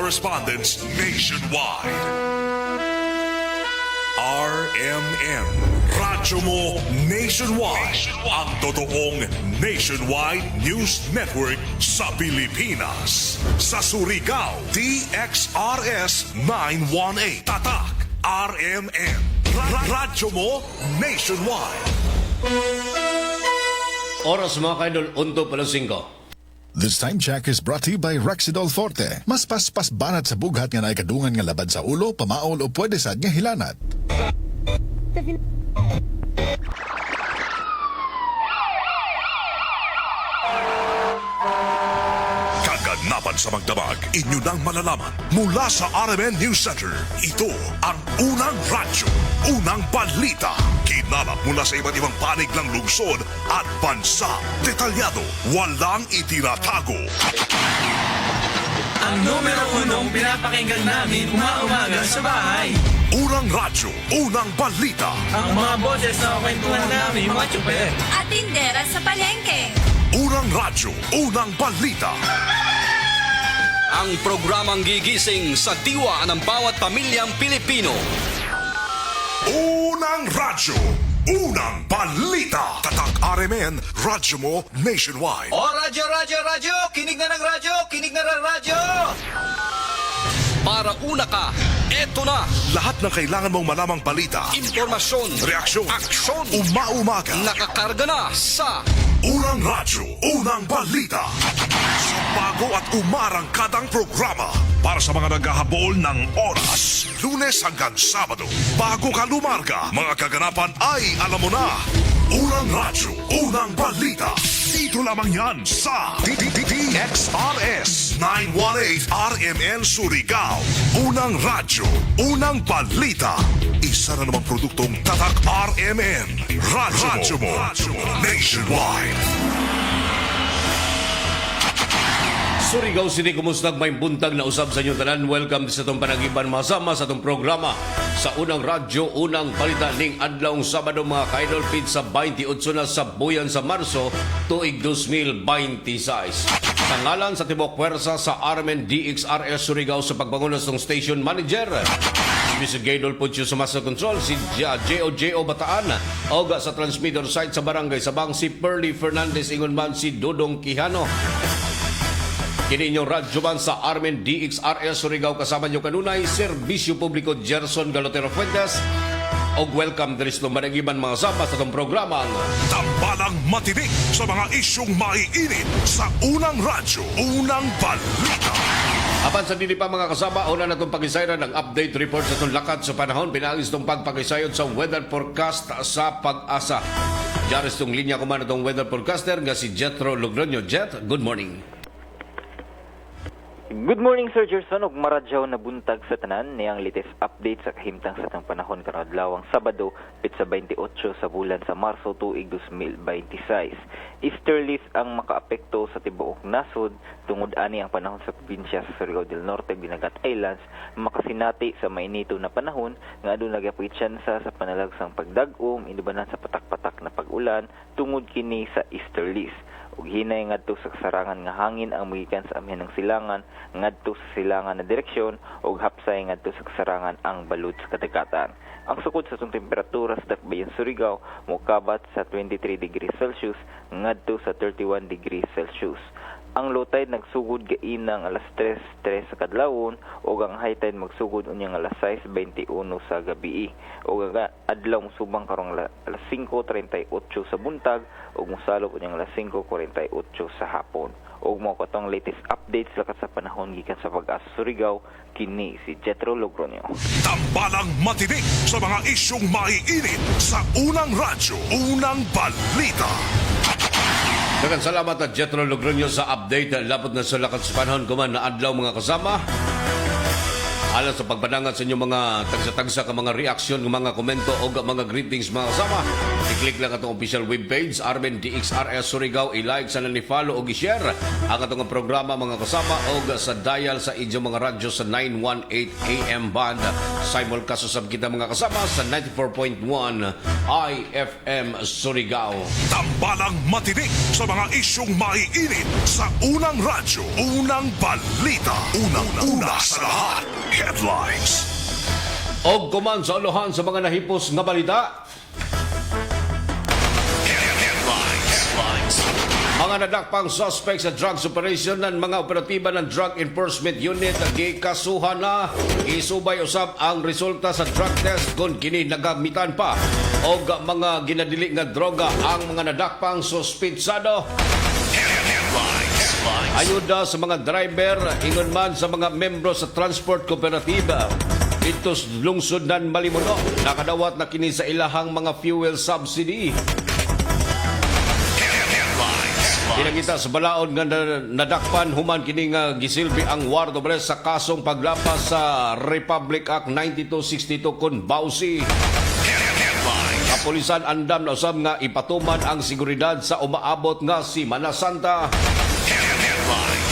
correspondents nationwide. RMN, Radyo Mo Nationwide. Ang totoong nationwide news network sa Pilipinas. Sa Surigao, DXRS 918. Tatak, RMN. Radyo Mo Nationwide. Oras mga kaidol, 1:05. This time check is brought to you by Rexidol Forte. Mas paspas banat sa bughat nga naikadungan nga labad sa ulo, pamaol o pwede sad nga hilanat. Kaganapan sa magdamag, inyo nang malalaman mula sa RMN News Center. Ito ang unang radyo, unang balita. Kinalap mula sa iba't ibang panig ng lungsod at bansa. Detalyado, walang itinatago. Ang numero unong pinapakinggan namin umaga sa bahay. Unang radyo, unang balita. Ang mga boses na kwentuhan namin mga tsuper. At tindera sa palengke. Unang radyo, unang balita. Ang programang gigising sa diwa ng bawat pamilyang Pilipino. Unang radyo, unang balita. Tatak RMN, Radyo Mo Nationwide. O radyo, kinig na ng radyo, kinig na ng radyo. Para una ka, eto na. Lahat ng kailangan mong malamang balita, Impormasyon, reaksyon, aksyon, umaumaga. nakakarga na sa Unang radyo, unang balita. Sa bago at umarangkadang programa para sa mga naghahabol ng oras. Lunes hanggang Sabado. Bago ka lumarga, mga kaganapan ay alam mo na. Unang radyo, unang balita. Dito lamang yan sa DXRS 918 RMN Surigao. Unang radyo, unang balita. Isa na namang produktong Tatak RMN. Radyo Mo Nationwide. Surigao City, kumusta? May buntag na usab sa inyo tanan. Welcome sa itong panagiban masama sa itong programa sa unang radyo, unang balita ning adlawng Sabado mga kaidol, pizza 28 na sa buyan sa Marso, tuig 2026. Tangalan sa Tibok Pwersa sa RMN DXRS Surigao sa pagbangunas ng station manager. Si Gaydol Pucho sa Master Control, si J.O. Bataan, oga sa transmitter site sa barangay Sabang, si Pearly Fernandez, ingon man si Dodong Quijano. Kini inyong radyo man sa RMN DXRS Surigao, kasama nyo kanunay Serbisyo Publiko Gerson Galotero Fuentes. O welcome din sa managiban mga sama sa itong programa. Tambalang matinik sa mga isyong maiinit sa unang radyo, unang balita. Apan sa dili pa mga kasama, una na itong pag-isayran ng update report sa itong lakad sa panahon. Pinaagis itong pagpag-isayod sa weather forecast sa Pag-asa. Diyaris itong linya ko man itong weather forecaster nga si Jetro Logroño. Jet, good morning. Good morning, Sir Gerson. Ug maradyaw na buntag sa tanan niyang latest update sa kahimtang sa tang panahon karon adlawang Sabado, pitsa 28 sa bulan sa Marso tuig 2026. Easterlies ang makaapekto sa tibuok nasod tungod ani ang panahon sa probinsya sa Surigao del Norte, Binagat Islands makasinati sa mainito na panahon nga aduna gyapon tsansa sa panalagsang pagdag-om inubanan sa patak-patak na pag-ulan tungod kini sa easterlies. Ug hinay ngadto sa kasarangan nga hangin ang mogikan sa amihan ng silangan ngadto sa silangan na direksyon ug hapsay ngadto sa kasarangan ang balud sa kadagatan. Ang sukod sa itong temperatura sa Dakbayan Surigao mokabat sa 23 degrees Celsius ngadto sa 31 degrees Celsius. Ang low tide nagsugod gainang alas 3:03 sa kadlawon ug ang high tide magsugod unyang alas 6:21 sa gabi. Ug adlaw subang karong alas 5:38 sa buntag ug mosalop unyang alas 5:48 sa hapon. Ug mao katong latest updates lakat sa panahon gikan sa Pag-asa Surigao, kini si Jetro Logroño. Tambalang matinik sa mga isyong maiinit sa unang radyo, unang balita. Daghang salamat at Jetro Logroño sa update. Lapot na sa lakad sa panahon kuman na adlaw mga kasama. Alang sa pagbanangat sa inyong mga tagsa-tagsa ka mga reaksyon, mga komento o mga greetings mga kasama. I-click lang atong official webpage, Armen DXRS Surigao. I-like, sana ni-follow o i-share ang atong programa mga kasama o sa dial sa inyong mga radyo sa 918 AM band. Simulcast usab kita mga kasama sa 94.1 IFM Surigao. Tambalang matinik sa mga isyong maiinit sa unang radyo, unang balita, unang-una sa lahat. Headlines. Og kuman sa uluhan sa mga nahipos nga balita. Headlines. Mga nadakpang suspect sa drugs operation ng mga operatiba ng Drug Enforcement Unit gikasuhan na isubay usab ang resulta sa drug test kung kini nagamitan pa og mga ginadili nga droga ang mga nadakpang suspitsado. Ayuda sa mga driver, ingon man sa mga membro sa transport cooperative. Ito lungsod ng Malimuno, nakadawat na kini sa ilahang mga fuel subsidy. Kinakita sa balaod nga nadakpan human kini nga gisilbi ang warrant of arrest sa kasong paglapas sa Republic Act 9262 kun bawsi. Kapulisan andam na usab nga ipatuman ang seguridad sa umaabot nga Semana Santa.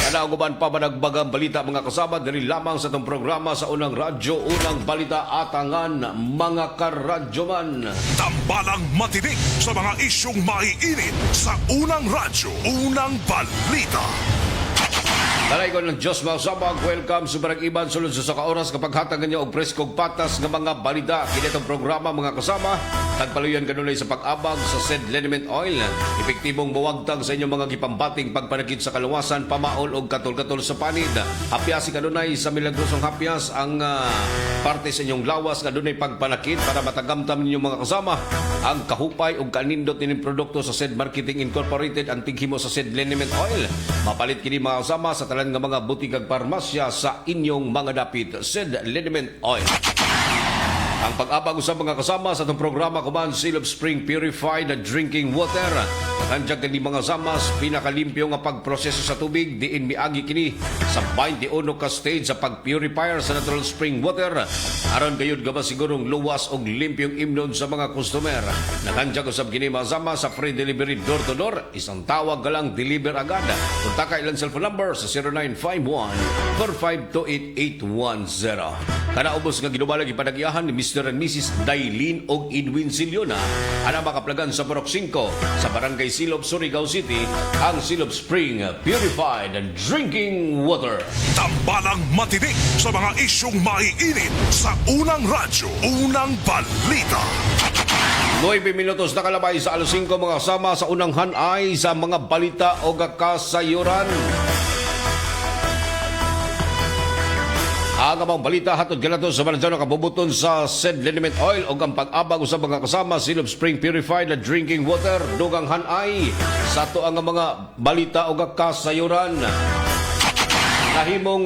Kanauguban pa managbagang balita mga kasama diri lamang sa itong programa sa unang radyo, unang balita atangan mga karadyoman. Tambalang matinik sa mga isyong maiinit sa unang radyo, unang balita. Talay ko ng Diyos mga sabag, welcome sa Barang Iban, sulod sa oras kapag hatagan niyo og preskog patas ng mga balita. Kinitong programa mga kasama, tagpaluyan kanunay sa pag-abang sa said liniment oil. Epektibong buwagtang sa inyong mga gipambating pagpanakit sa kaluwasan, pamaol o katol-katol sa panid. Hapyasi kanunay sa milagrosong hapyas ang parte sa inyong lawas kanunay pagpanakit para matagamtam ninyong mga kasama ang kahupay o kanindot nining produkto sa said Marketing Incorporated ang tighimo sa said liniment oil. Mapalit kini mga kasama sa talan nga mga butikag parmasya sa inyong mga dapit said liniment oil. Ang pag-abag sa mga kasama sa itong programa kuman Silop Spring Purified Drinking Water. Nandiyan kini mga samas, pinakalimpyo nga pagproseso sa tubig, diin miagi kini sa 21 ka stage sa pag-purifier sa natural spring water. Aron gayud gaba sigurong luwas og limpyong imnon sa mga customer. Nandiyan ko sab kini mga sama sa free delivery door to door. Isang tawag ka lang deliver agad. Kontak ilang cellphone number sa 0951-4528810. Kana ubos nga ginubalag ipanagiahan ni Mr. and Mrs. Dailin og Edwin Siliona. Ana makaplagan sa Borok 5 sa Barangay Silop, Surigao City, ang Silop Spring Purified Drinking Water. Tambalang matinik sa mga isyong maiinit sa unang radyo, unang balita. 9 minutos na kalabay sa alas 5 mga kasama sa unang hanay sa mga balita o kasayuran. Ang amang balita hatod ganato sa Mananjano kabubuton sa said liniment oil o ang pag-abag sa mga kasama Silop Spring Purified na drinking water dugang hanay sa to ang mga balita o kasayuran. Nahimong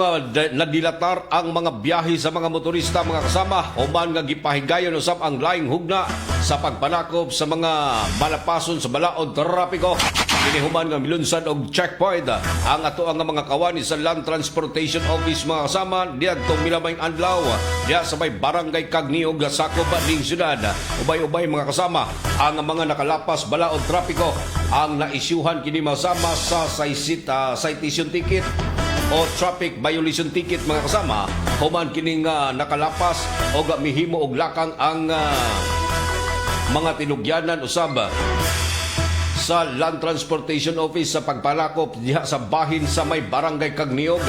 nadilatar ang mga biyahe sa mga motorista mga kasama human nga gipahigayon usab ang laing hugna sa pagpanakop sa mga malapason sa balaod trapiko. Kinihuman nga milunsad og checkpoint ang ato ang mga kawani sa Land Transportation Office mga kasama diadtong milamayng adlaw diya sa may barangay Kagniog sakop ning syudad. Ubay-ubay mga kasama ang mga nakalapas balaod trapiko ang naisyuhan kini masama sa citation ticket o traffic violation ticket mga kasama human kining nakalapas o mihimo og lakang ang mga tinugyanan usab sa Land Transportation Office sa pagpalakop diha sa bahin sa may barangay Kagniog.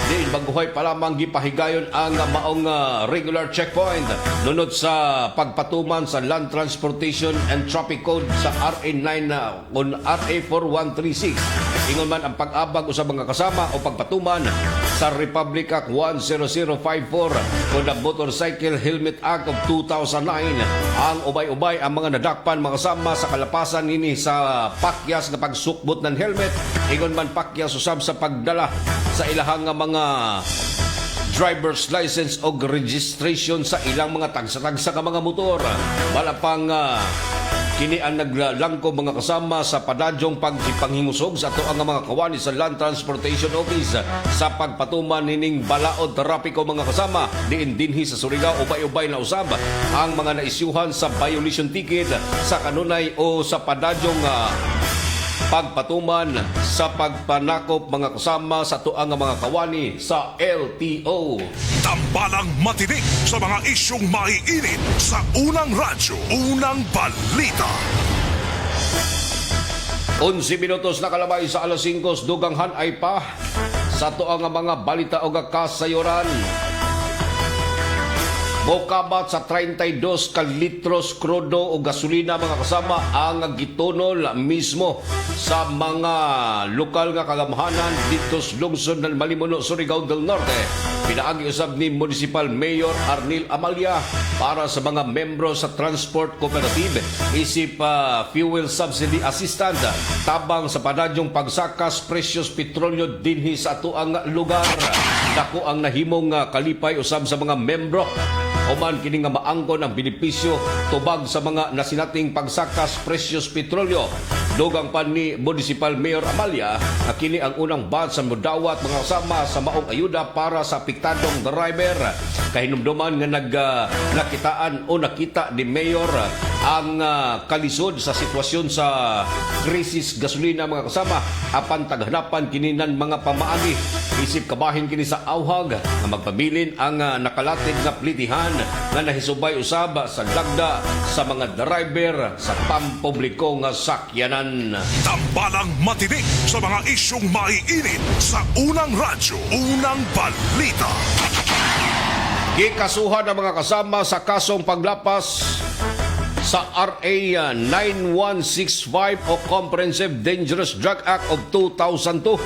Diin baguhay pa lamang gipahigayon ang maong regular checkpoint nunod sa pagpatuman sa Land Transportation and Traffic Code sa RA9 on RA 4136. Ingon man ang pag-abag sa mga kasama o pagpatuman sa Republic Act 10054 o the Motorcycle Helmet Act of 2009. Ang ubay-ubay ang mga nadakpan mga kasama sa kalapasan nini sa pakyas na pagsukbot ng helmet. Ingon man pakyas usab sa pagdala sa ilahang mga driver's license o registration sa ilang mga tagsa-tagsa ka mga motor. Wala pang kini ang naglangko mga kasama sa padadyong paghimusog sa ato ang mga kawani sa Land Transportation Office sa pagpatuman nining balaod trapiko mga kasama diin dinhi sa Surigao ubay-ubay na usab ang mga naisyuhan sa violation ticket sa kanunay o sa padadyong pagpatuman sa pagpanakop mga kasama sa tuang mga kawani sa LTO. Tambalang matinik sa mga isyong maiinit sa unang radyo, unang balita. 11 minutos na kalabay sa alas 5 duganghan ay pa sa tuang mga balita o kasayuran. Mokabat sa 32 ka litros krudo o gasolina mga kasama ang gitunol mismo sa mga lokal nga kagamhanan dito sa lungsod ng Malimuno, Surigao del Norte. Pinaagi usab ni Municipal Mayor Arnil Amalia para sa mga membro sa Transport Cooperative isip fuel subsidy assistant tabang sa padadyong pagsakas presyos petrolyo dinhi sa atuang lugar. Dako ang nahimong kalipay usab sa mga membro Oman kini nga maangkon ang benepisyo tubag sa mga nasinating pagsakas presyos petrolyo. Dugang pa ni Municipal Mayor Amalia na kini ang unang batch sa mudawat mga kasama sa maong ayuda para sa apektadong driver. Kahinumduman nga nakitaan o nakita ni Mayor ang kalisod sa sitwasyon sa krisis gasolina mga kasama apan taghanapan kini nan mga pamaagi isip kabahin kini sa awhag nga magpabilin ang nakalatig nga plitihan nga nahisubay usab sa lagda sa mga driver sa pampubliko nga sakyanan. Tambalang matinik sa mga isyong maiinit sa unang radyo, unang balita. Gikasuhan ang mga kasama sa kasong paglapas sa RA 9165 o Comprehensive Dangerous Drug Act of 2002.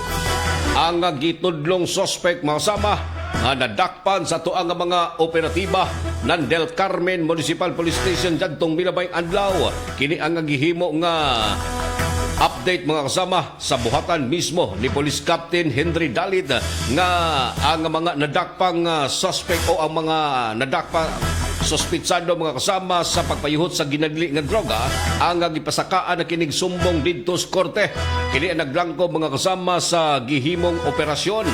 Ang gitudlong suspect mga kasama nga nadakpan sa tuang mga operatiba ng Del Carmen Municipal Police Station jadtong milabay adlaw. Kini ang gihimo nga update mga kasama sa buhatan mismo ni Police Captain Henry Dalit nga ang mga nadakpang suspect o ang mga nadakpang sospitsado mga kasama sa pagpayuhot sa ginadli nga droga ang gipasakaan na kinig sumbong didto sa korte. Kini ang naglangko mga kasama sa gihimong operasyon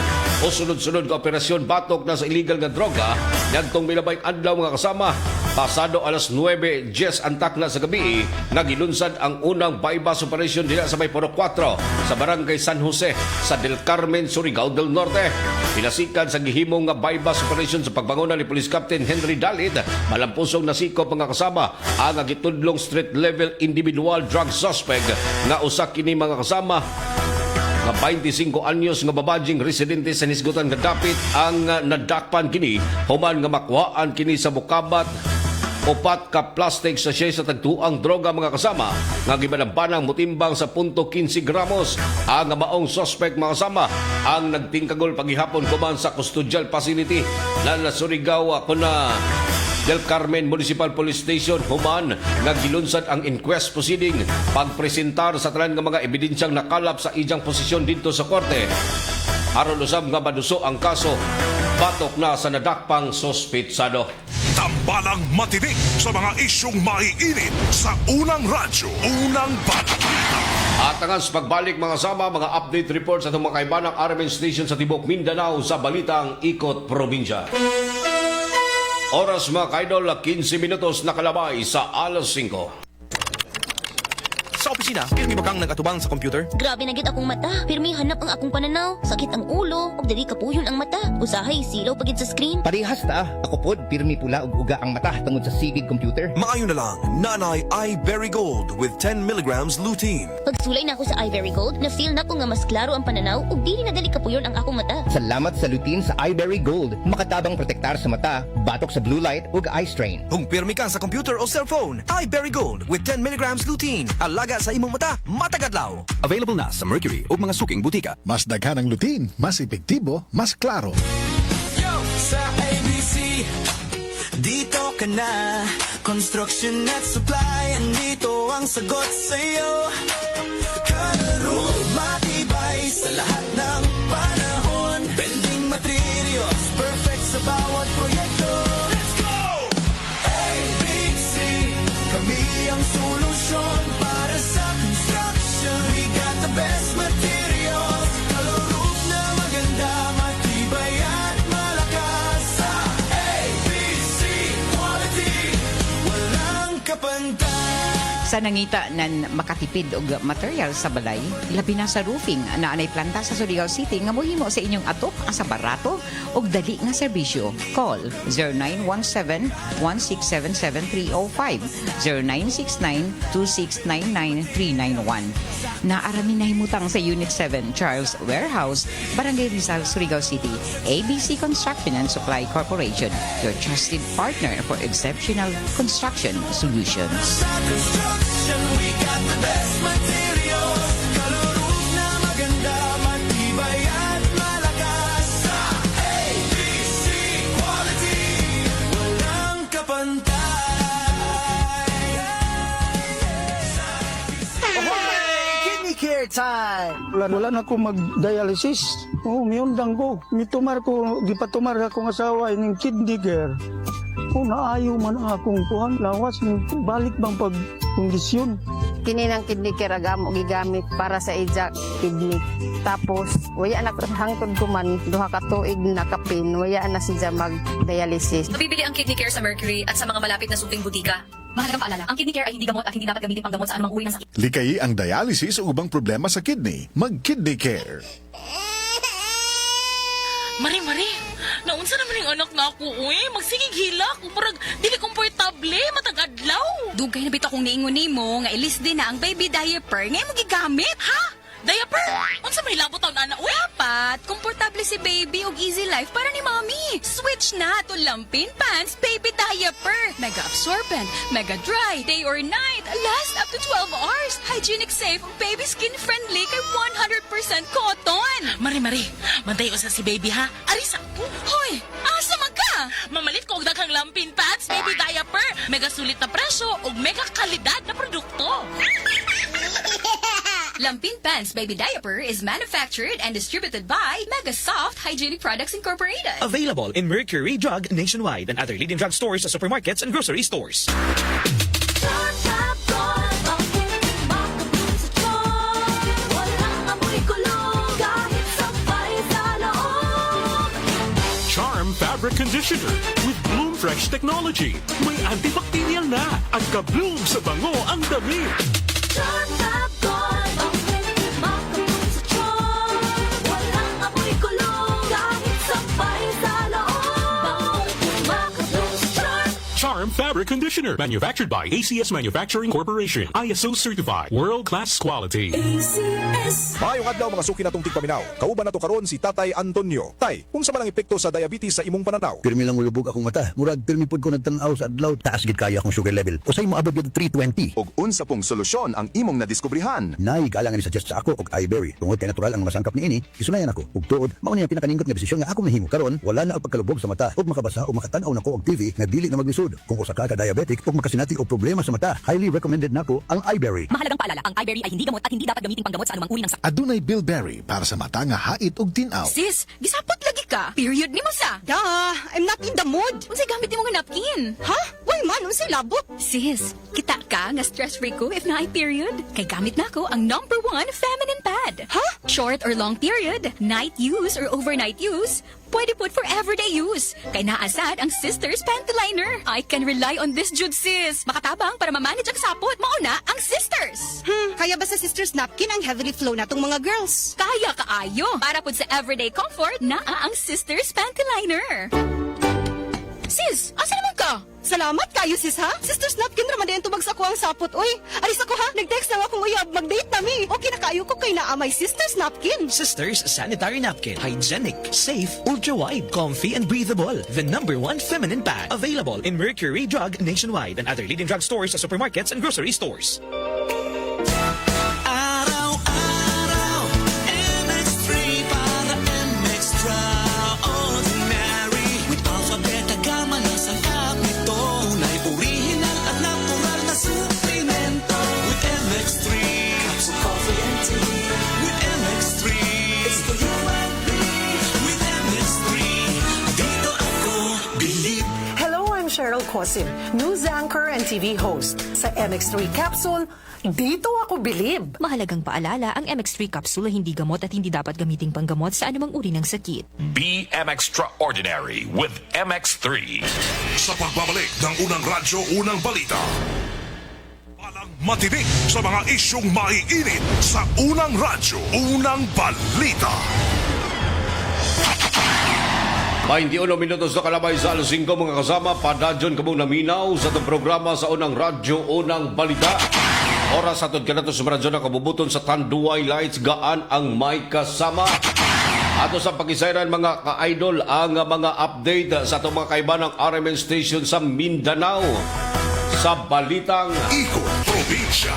o sunod-sunod nga operasyon batok na sa illegal nga droga ngadtong milabay adlaw mga kasama. Pasado alas 9:10 antak na sa gabi nga gilunsad ang unang bypass operation dila sa may Puro 4 sa barangay San Jose sa Del Carmen, Surigao del Norte. Pinasikan sa gihimong nga bypass operation sa pagbangunan ni Police Captain Henry Dalit, malampusong nasikop mga kasama ang gitudlong street level individual drug suspect nga usa kini mga kasama nga 25 anyos nga babadjing residente sa Nisgutan nga dapit ang nadakpan kini human nga makuhaan kini sa Bukabat. Upat ka plastic sachet sa tagtuang droga mga kasama nga gibanambanang mutimbang sa 0.15 gramos. Ang maong suspect mga kasama ang nagtingkagol paghihapon kuman sa custodial facility na Surigao kuna Del Carmen Municipal Police Station human nagdilunsad ang inquest proceeding pagpresentar sa tanan nga mga ebidensyang nakalap sa iyang posisyon dito sa korte. Aron usab nga maduso ang kaso batok na sa nadakpang sospitsado. Tambalang matinik sa mga isyong maiinit sa unang radyo, unang balita. At ang sa pagbalik mga sama, mga update reports sa itong mga kaibanang RMN station sa Tibok Mindanao sa Balitang Ikot Probinsya. Oras mga kaidol, 15 minutos na kalabay sa alas 5. Sa opisina, pirmi ba kang nagatubang sa computer? Grabe na gid akong mata. Pirmi hanap ang akong pananaw. Sakit ang ulo. Ug dili kapuyon ang mata. Usahay silaw pagid sa screen. Parehas ta. Ako pod, pirmi pula ug uga ang mata tungod sa sigid computer. Maayo na lang, Nanay iBerry Gold with 10 milligrams lutein. Pagsulay na ako sa iBerry Gold, na-feel na ko nga mas klaro ang pananaw ug dili na dali kapuyon ang akong mata. Salamat sa lutein sa iBerry Gold. Makatabang protektar sa mata, batok sa blue light ug eye strain. Kung pirmi ka sa computer o cellphone, iBerry Gold with 10 milligrams lutein. Alaga sa imong mata, matagadlaw. Available na sa Mercury o mga suking butika. Mas daghan ang lutein, mas epektibo, mas klaro. Yo! Sa ABC, dito ka na. Construction at supply, andito ang sagot sa'yo. Kalaro, matibay sa lahat ng panahon. Building materials, perfect sa bawat proyekto. Let's go! ABC, kami ang solusyon. Sa nangita nan makatipid og material sa balay, labi na sa roofing na anay planta sa Surigao City nga mohimo sa inyong atok asa barato og dali nga serbisyo. Call 0917-1677305, 0969-2699-391. Naarami na himutang sa Unit 7, Charles Warehouse, Barangay Rizal, Surigao City. ABC Construction and Supply Corporation, your trusted partner for exceptional construction solutions. We got the best materials. Kalurog na maganda, matibay at malakas. Sa ABC Quality, walang kapantay. Kidney care time! Wala na ako mag-dialysis. Miyundang ko. Mitumar ko, di pa tumar akong asawa ng kidney care. Naayo man akong kuhan. Lawas, balik bang pagkondisyon. Kini ng kidney care agam o gigamit para sa ija kidney. Tapos, waya na hangtod ko man, duha ka tuig na kapin, waya na siya mag-dialysis. Mabibili ang Kidney Care sa Mercury at sa mga malapit na suking butika. Mahalagang paalala, ang Kidney Care ay hindi gamot at hindi dapat gamitin panggamot sa anumang uri ng sakit. Likayi ang dialysis o ubang problema sa kidney. Mag-Kidney Care. Mari, naunsa naman yung anak na ako, uy. Magsigig hilak, parang dili komportable, matagadlaw. Dugay na bitaw kong niingon nimo nga ilis din na ang baby diaper ngay mo gigamit. Ha? Diaper? Unsa may labot taon ana, uy? Dapat, komportable si baby og easy life para ni mommy. Switch na to Lampin Pants Baby Diaper. Mega absorbent, mega dry, day or night, last up to 12 hours. Hygienic safe, baby skin friendly kay 100% cotton. Mari, mantay usa si baby ha. Aris ako. Hoy, asa man ka? Mamalit ko og daghang Lampin Pants Baby Diaper. Mega sulit na presyo ug mega kalidad na produkto. Lampin Pants Baby Diaper is manufactured and distributed by Mega Soft Hygienic Products Incorporated. Available in Mercury Drug nationwide and other leading drug stores, supermarkets, and grocery stores. Charm Fabric Conditioner with Bloom Fresh Technology. May antibacterial na at ka-bloom sa bango ang damit. Charm Fabric Conditioner, manufactured by ACS Manufacturing Corporation. ISO certified, world-class quality. ACS. Maayong adlaw mga suki natong tigpaminaw. Kauban nato karon si Tatay Antonio. Tay, kung sa malang epekto sa diabetes sa imong pananaw? Pirmi lang ulubog akong mata. Murag pirmi pod ko nagtanaw sa adlaw. Taas gid kaya akong sugar level. Usay mo abot gid 320. Og unsa pong solusyon ang imong nadiskubrihan? Nay galang ni suggest sa ako og iBerry. Tungod kay natural ang masangkap niini, isunayan ako. Ug tuod, mao ni ang pinakaningkot nga desisyon nga ako nahimo karon. Wala na ang pagkalubog sa mata. Ug makabasa o makatan-aw nako og TV nga dili na maglisod. Kung usa ka diabetic ug makasinati og problema sa mata, highly recommended nako ang iBerry. Mahalagang paalala, ang iBerry ay hindi gamot at hindi dapat gamitin panggamot sa anumang uri ng sakit. Adunay Bilberry para sa mata nga hait og tinaw. Sis, gisapot lagi ka. Period ni mo sa. I'm not in the mood. Unsay gamit nimo nga napkin? Ha? Why man, unsay labot? Sis, kita ka nga stress-free ko if na ay period. Kay gamit na ko ang #1 feminine pad. Ha? Short or long period, night use or overnight use, pwede put for everyday use. Kay naasad ang Sisters Panty Liner. I can rely on this jud, sis. Makatabang para ma-manage ang sapot. Mauna ang Sisters. Kaya ba sa Sisters Napkin ang heavily flow natong mga girls? Kaya kaayo. Para pud sa everyday comfort, naa ang Sisters Panty Liner. Sis, asa naman ka? Salamat kayo, sis, ha? Sisters Napkin raman din tubag sa ko ang sapot, oy. Alis ako, ha? Nag-text na akong uyab. Mag-date na mi. Okay na kayo ko kay naamay Sisters Napkin. Sisters Sanitary Napkin. Hygienic, safe, ultra-wide, comfy, and breathable. The #1 feminine pad. Available in Mercury Drug nationwide and other leading drug stores, supermarkets, and grocery stores. Cheryl Cosim, news anchor and TV host. Sa MX3 Capsule, dito ako bilib. Mahalagang paalala, ang MX3 Capsule ay hindi gamot at hindi dapat gamiting panggamot sa anumang uri ng sakit. Be extraordinary with MX3. Sa pagbabalik ng unang radyo, unang balita. Matinik sa mga isyong maiinit sa unang radyo, unang balita. 21 minutos na kalabay sa alas 5 mga kasama, padadyon kamong naminaw sa itong programa sa unang radyo, unang balita. Oras atod ka na ito sa radyo na kabubuton sa Tanduay Lights, gaan ang may kasama. Ato sa pakisayran mga ka-idol ang mga update sa itong mga kaiba ng RMN station sa Mindanao. Sa balitang Ikot Probinsya.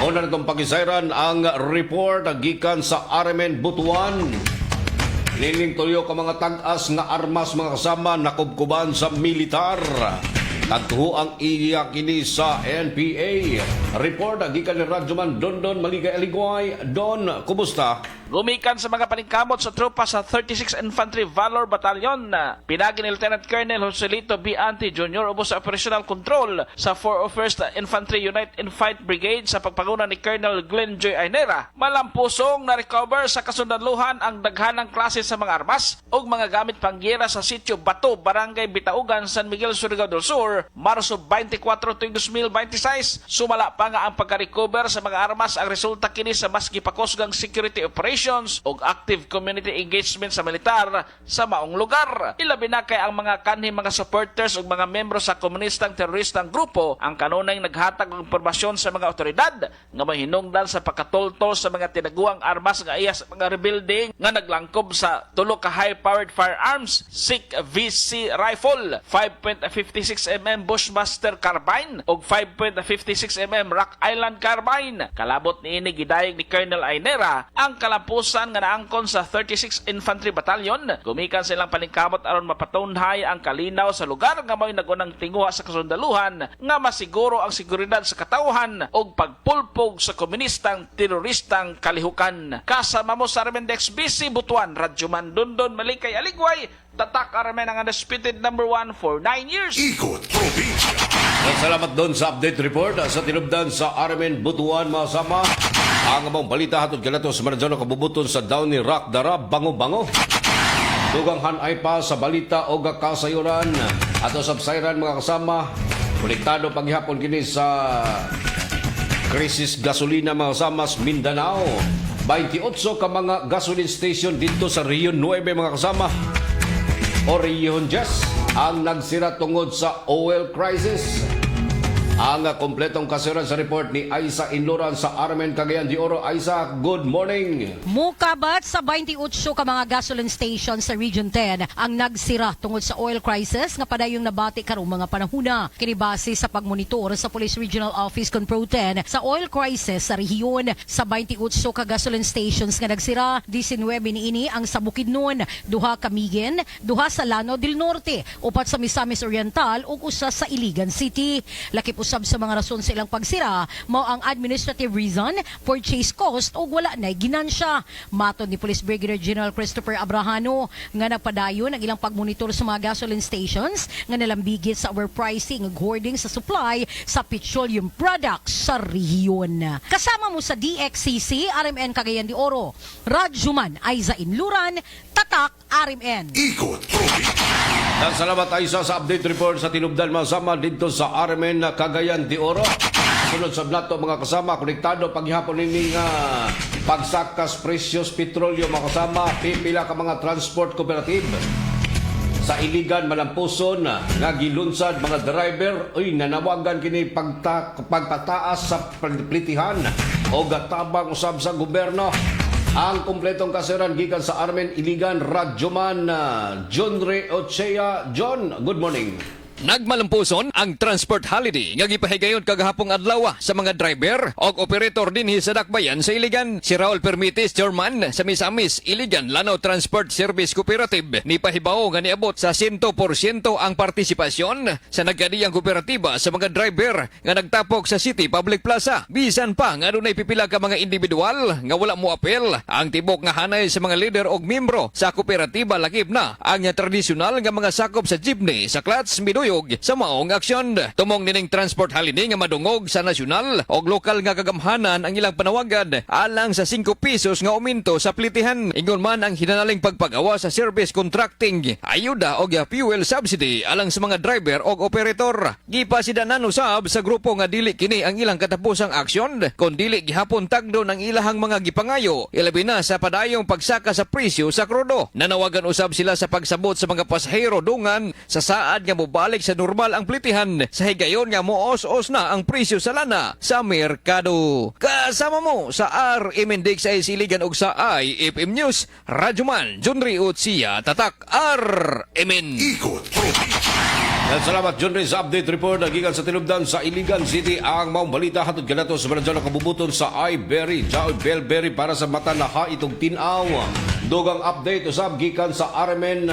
Una na itong pakisayran ang report gikan sa RMN Butuan. Nining tuyo ka mga tag-as nga armas mga kasama nakubkuban sa militar. Tagtuho ang iya kini sa NPA. Report gikan ni Radyoman Dondon Maligay Aligway. Don, kumusta? Gumikan sa mga paningkamot sa tropa sa 36 Infantry Valor Battalion. Pinagi ni Lieutenant Colonel Joselito B. Ante Jr. ubos sa operational control sa 401st Infantry Unite in Fight Brigade sa pagpanguna ni Colonel Glenn J. Ainera. Malampusong na-recover sa kasundaluhan ang daghanang klase sa mga armas ug mga gamit pangyera sa sitio Bato, Barangay Bitaugan, San Miguel, Surigao del Sur, Marso 24, 2026. Sumala pa nga ang pagka-recover sa mga armas ang resulta kini sa mas gipakosgang security operations o active community engagement sa militar sa maong lugar. Ilabi na kay ang mga kanhi mga supporters o mga membro sa komunistang teroristang grupo ang kanunay naghatag ng impormasyon sa mga otoridad nga mahinungdan sa pagkatoltol sa mga tinaguang armas nga iya sa mga rebuilding nga naglangkob sa tulo ka high-powered firearms, SIG VC rifle, 5.56mm Bushmaster carbine o 5.56mm Rock Island carbine. Kalabot niini gidayeg ni Colonel Ainera ang kalampusan nga naangkon sa 36 Infantry Battalion. Gumikan silang paningkamot aron mapatunhay ang kalinaw sa lugar nga may nagunang tinguha sa kasundaluhan nga masiguro ang seguridad sa katawhan o pagpulpog sa komunistang teroristang kalihukan. Kasama mo sa Armendex BC Butuan, Radyoman Dondon Maligay Aligway, tatak Armen ang undisputed number 1 for 9 years. Ikot Probinsya. Salamat doon sa update report sa tinubdan sa RMN Butuan mga sama. Ang among balita hatod kanato sa Maradjona kabubuton sa Downy Rock Dara Bango-Bango. Dugang hanay pa sa balita o kasayuran ato sa sayran mga kasama. Konektado paghihapon kini sa krisis gasolina mga kasama sa Mindanao. 28 ka mga gasoline station dito sa Region 9 mga kasama o Region 10 ang nagsira tungod sa oil crisis. Ang kompletong kasuran sa report ni Aisa Inloran sa Armen Cagayan de Oro. Aisa, good morning. Mukabat sa 28 ka mga gasoline station sa Region 10 ang nagsira tungod sa oil crisis nga padayong nabati karong mga panahuna. Kinibase sa pagmonitor sa Police Regional Office Conpro 10 sa oil crisis sa rehiyon. Sa 28 ka gasoline stations nga nagsira, 19 niini ang sa Bukidnon, 2 ka Miguel, 2 sa Lano del Norte, 4 sa Misamis Oriental ug usa sa Iligan City. Lakip usab sa mga rason sa ilang pagsira mao ang administrative reason, purchase cost o wala na ginansya. Matod ni Police Brigadier General Christopher Abrahano nga nagpadayon ang ilang pagmonitor sa mga gasoline stations nga nalambigit sa overpricing ug hoarding sa supply sa petroleum products sa rehiyon. Kasama mo sa DXCC RMN Cagayan de Oro, Radyoman Aiza Inluran, tatak RMN. Ikot Probinsya. Salamat Aisa sa update report sa tinubdan mga kasama dito sa Armen Cagayan de Oro. Sunod sa blato mga kasama, konektado paghihapon nini nga pagsakas presyos petrolyo mga kasama, pipila ka mga transport cooperative sa Iligan, Malampuson nga gilunsad mga driver uy nanawagan kini pagpataas sa plitihan o gatabang usab sa gobyerno. Ang kumpletong kasuran gikan sa Armen Iligan, Radyoman John Ray Ochea. John, good morning. Nagmalampuson ang transport holiday nga gipahigayon kagahapong adlaw sa mga driver o operator dinhi sa dakbayan sa Iligan. Si Raul Permitis, chairman sa Misamis Iligan Lanao Transport Service Cooperative, ni pahibaw nga niabot sa 100% ang partisipasyon sa nagkadiyang kooperatiba sa mga driver nga nagtapok sa City Public Plaza. Bisan pa nga dunay pipila ka mga individual nga wala mo apel, ang tibok nga hanay sa mga leader o membro sa kooperatiba lakip na ang tradisyonal nga mga sakop sa jeepney sa Klats Midoy makuyog sa maong aksyon. Tumong nining transport holiday nga madungog sa nasyonal o lokal nga kagamhanan ang ilang panawagan alang sa 5 pesos nga uminto sa plitihan. Ingon man ang hinanaling pagpagawa sa service contracting, ayuda o fuel subsidy alang sa mga driver o operator. Gipasidanan usab sa grupo nga dili kini ang ilang katapusang aksyon kun dili gihapon tagdo ng ilahang mga gipangayo, ilabi na sa padayong pagsaka sa presyo sa krudo. Nanawagan usab sila sa pagsabot sa mga pasahero dungan sa saad nga mobalik sa normal ang plitihan sa higayon nga moos-os na ang presyo sa lana sa merkado. Kasama mo sa RM Index ay siligan og sa IFM News, Radyoman Junri Utsia, Tatak RMN. At salamat John Ray sa update report na gikan sa tinubdan sa Iligan City. Ang maong balita hatod kanato sa Baladyan kabubuton sa iBerry, Jao Bellberry para sa mata na ha itong tinaw. Dugang update usab gikan sa RMN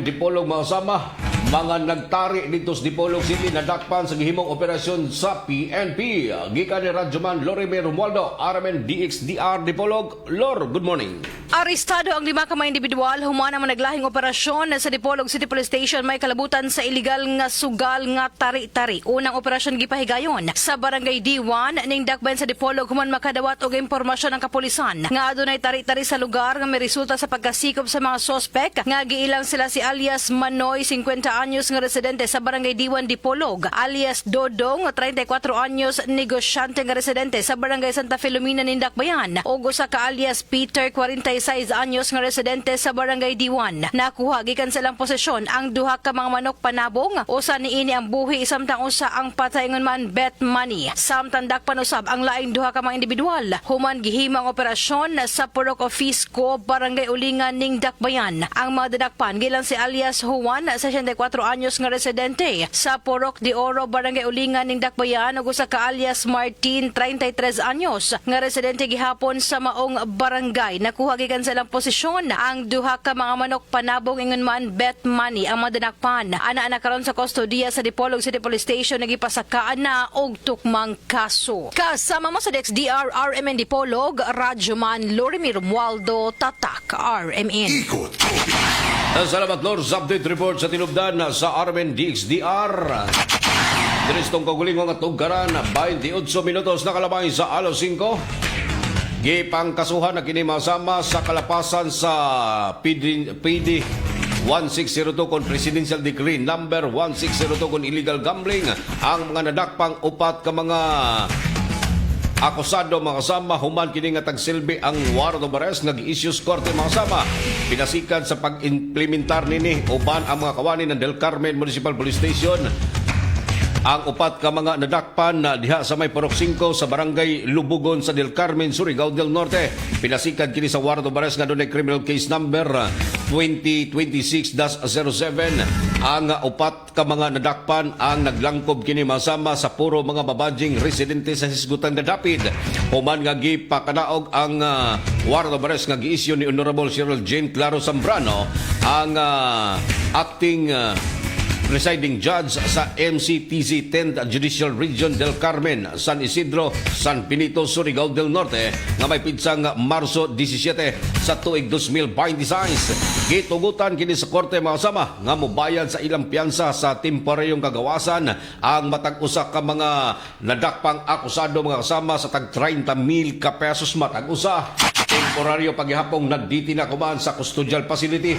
Dipolog mga usama. Mga nagtari dito sa Dipolog City nadakpan sa gihimong operasyon sa PNP. Gikan ni Radyoman Lorimer Romualdo, RMN DXDR Dipolog. Lor, good morning. Arestado ang 5 ka mga individual humana man naglahing operasyon sa Dipolog City Police Station may kalabutan sa illegal nga sugal nga tari-tari. Unang operasyon gipahigayon sa Barangay D1 ning dakbayan sa Dipolog human makadawat og impormasyon ng kapulisan nga adunay tari-tari sa lugar nga may resulta sa pagkasikop sa mga sospek nga giilang sila si alias Manoy 50 anyos nga residente sa Barangay D1 Dipolog, alias Dodong 34 anyos negosyante nga residente sa Barangay Santa Filomena ning dakbayan ug usa ka alias Peter 46 anyos nga residente sa Barangay D1. Nakuha gikan sa ilang posisyon ang duha ka mga manok panabong, usa niini ang buhi samtang usa ang patay ngon man bet money. Samtang dakpan usab ang laing duha ka mga individual. Human gihimang operasyon sa Purok Ofisco, Barangay Ulingan ning dakbayan. Ang mga dadakpan gilang si alias Juan 64 anyos nga residente sa Purok de Oro, Barangay Ulingan ning dakbayan ug usa ka alias Martin 33 anyos nga residente gihapon sa maong barangay. Nakuha gikan sa ilang posisyon ang duha ka mga manok panabong ingon man bet money ang madanakpan. Ana karon sa kustodiya sa Dipolog City Police Station nagipasakaan na og tukmang kaso. Kasama mo sa DXDR RMN Dipolog, Radyoman Lorimer Romualdo, Tatak RMN. Salamat Lord sa update report sa tinubdan sa RMN DXDR. Diristong kagulingong at tugkaran 28 minutos na kalabay sa alas 5. Gipang kasuhan na kini masama sa kalapasan sa PD 1602 kon Presidential Decree number 1602 kon illegal gambling ang mga nadakpang upat ka mga akusado mga kasama human kini nga tagsilbi ang warrant of arrest nga gi-issues korte mga kasama. Pinasikan sa pag-implementar nini uban ang mga kawani ng Del Carmen Municipal Police Station ang upat ka mga nadakpan na diha sa may Purok 5 sa Barangay Lubugon sa Del Carmen, Surigao del Norte. Pinasikan kini sa warrant of arrest nga dunay criminal case number 2026-07. Ang upat ka mga nadakpan ang naglangkob kini masama sa puro mga babadjing residente sa Hisgutan nga dapit. Human nga gipakadaog ang warrant of arrest nga gi-issue ni Honorable Cheryl Jane Claro Zambrano, ang acting presiding judge sa MCTC 10th Judicial Region del Carmen, San Isidro, San Benito, Surigao del Norte nga may pidsang Marso 17 sa tuig 2026. Gitugutan kini sa korte mga kasama nga mobayad sa ilang piyansa sa temporaryong kagawasan ang matag usa ka mga nadakpang akusado mga kasama sa tag 30,000 ka pesos matag usa. Temporaryo paghihapong nagditi na kumaan sa custodial facility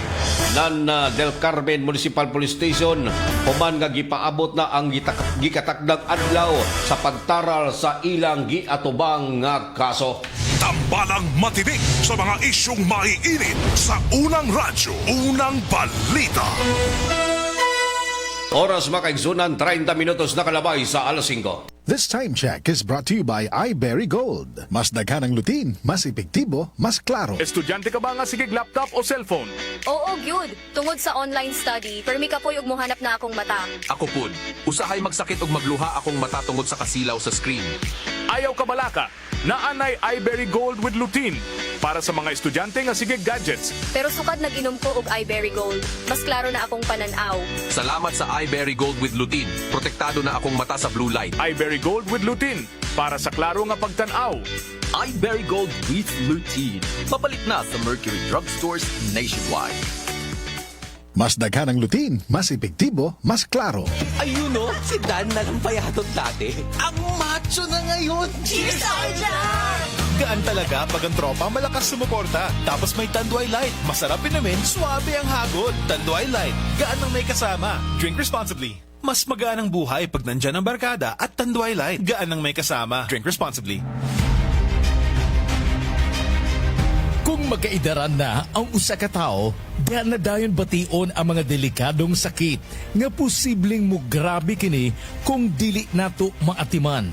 ng Del Carmen Municipal Police Station human nga gipaabot na ang gikatakdang adlaw sa pagtaral sa ilang giatubang nga kaso. Tambalang matinik sa mga isyong maiinit sa unang radyo, unang balita. Oras makaigsunan 30 minutos na kalabay sa alas 5. This time check is brought to you by iBerry Gold. Mas daghan ang lutin, mas epektibo, mas klaro. Estudyante ka ba nga sige laptop o cellphone? Oo, gyud. Tungod sa online study, permi ka po'y og mohanap na akong mata. Ako pud, usahay magsakit og magluha akong mata tungod sa kasilaw sa screen. Ayaw ka balaka, naanay iBerry Gold with lutein para sa mga estudyante nga sige gadgets. Pero sukad nag-inom ko og iBerry Gold. Mas klaro na akong pananaw. Salamat sa iBerry Gold with lutein. Protektado na akong mata sa blue light. iBerry Gold with lutein para sa klaro nga pagtanaw. iBerry Gold with lutein. Mapalit na sa Mercury Drugstores nationwide. Mas daghan ang lutin, mas epektibo, mas klaro. Ayun o, si Dan na lang payatot dati. Ang macho na ngayon. Cheers, Sergeant! Gaan talaga pag ang tropa malakas sumuporta. Tapos may Tanduay Light. Masarap inumin, swabe ang hagod. Tanduay Light, gaan ang may kasama. Drink responsibly. Mas magaan ang buhay pag nandyan ang barkada at Tanduay Light. Gaan ang may kasama. Drink responsibly. Kung magkaidaran na ang usa ka tawo, diyan na dayon bation ang mga delikadong sakit nga posibleng mo grabe kini kung dili nato maatiman.